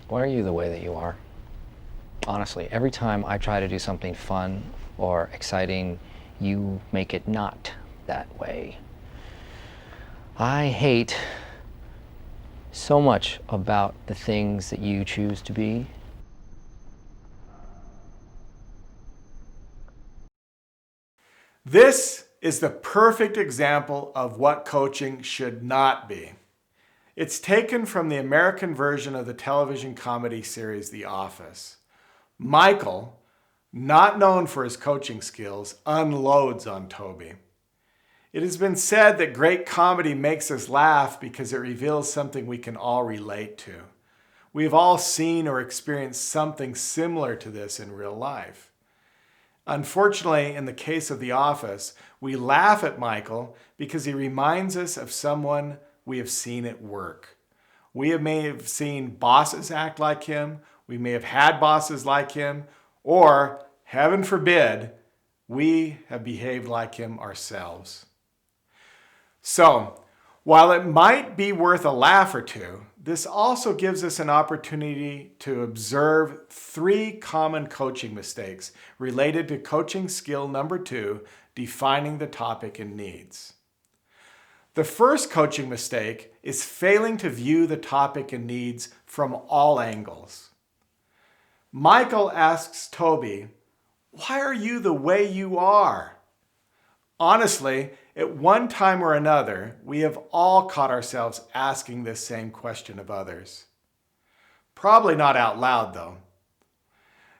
Why are you the way that you are? Honestly, every time I try to do something fun or exciting, you make it not that way. I hate so much about the things that you choose to be. This is the perfect example of what coaching should not be. It's taken from the American version of the television comedy series The Office. Michael, not known for his coaching skills, unloads on Toby. It has been said that great comedy makes us laugh because it reveals something we can all relate to. We have all seen or experienced something similar to this in real life. Unfortunately, in the case of The Office, we laugh at Michael because he reminds us of someone we have seen at work. May have seen bosses act like him, we may have had bosses like him, or, heaven forbid, we have behaved like him ourselves. So, while it might be worth a laugh or two, this also gives us an opportunity to observe 3 common coaching mistakes related to coaching skill number 2, defining the topic and needs. The first coaching mistake is failing to view the topic and needs from all angles. Michael asks Toby, "Why are you the way you are?" Honestly, at one time or another, we have all caught ourselves asking this same question of others. Probably not out loud, though.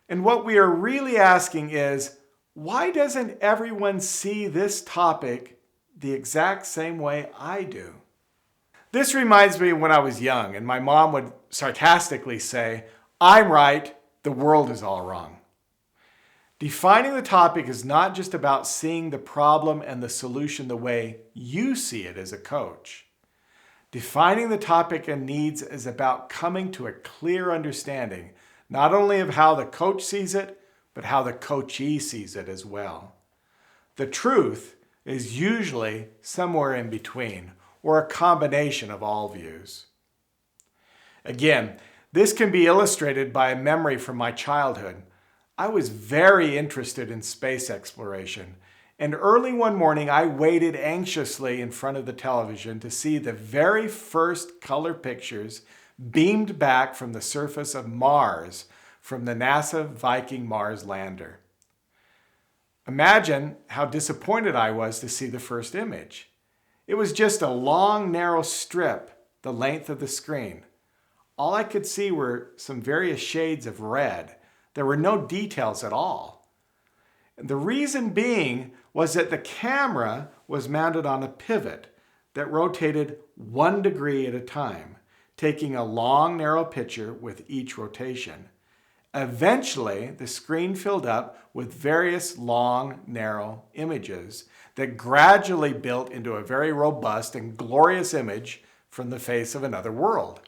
And what we are really asking is, why doesn't everyone see this topic the exact same way I do? This reminds me of when I was young and my mom would sarcastically say, "I'm right, the world is all wrong." Defining the topic is not just about seeing the problem and the solution the way you see it as a coach. Defining the topic and needs is about coming to a clear understanding, not only of how the coach sees it, but how the coachee sees it as well. The truth is usually somewhere in between, or a combination of all views. Again, this can be illustrated by a memory from my childhood. I was very interested in space exploration, and early one morning I waited anxiously in front of the television to see the very first color pictures beamed back from the surface of Mars from the NASA Viking Mars lander. Imagine how disappointed I was to see the first image. It was just a long, narrow strip the length of the screen. All I could see were some various shades of red. There were no details at all. And the reason being was that the camera was mounted on a pivot that rotated 1 degree at a time, taking a long, narrow picture with each rotation. Eventually, the screen filled up with various long, narrow images that gradually built into a very robust and glorious image from the face of another world.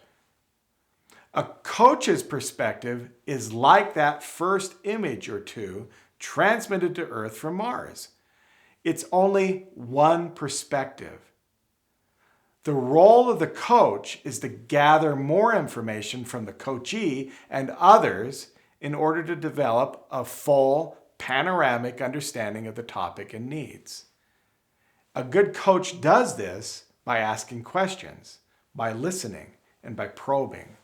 A coach's perspective is like that first image or two transmitted to Earth from Mars. It's only one perspective. The role of the coach is to gather more information from the coachee and others in order to develop a full, panoramic understanding of the topic and needs. A good coach does this by asking questions, by listening, and by probing.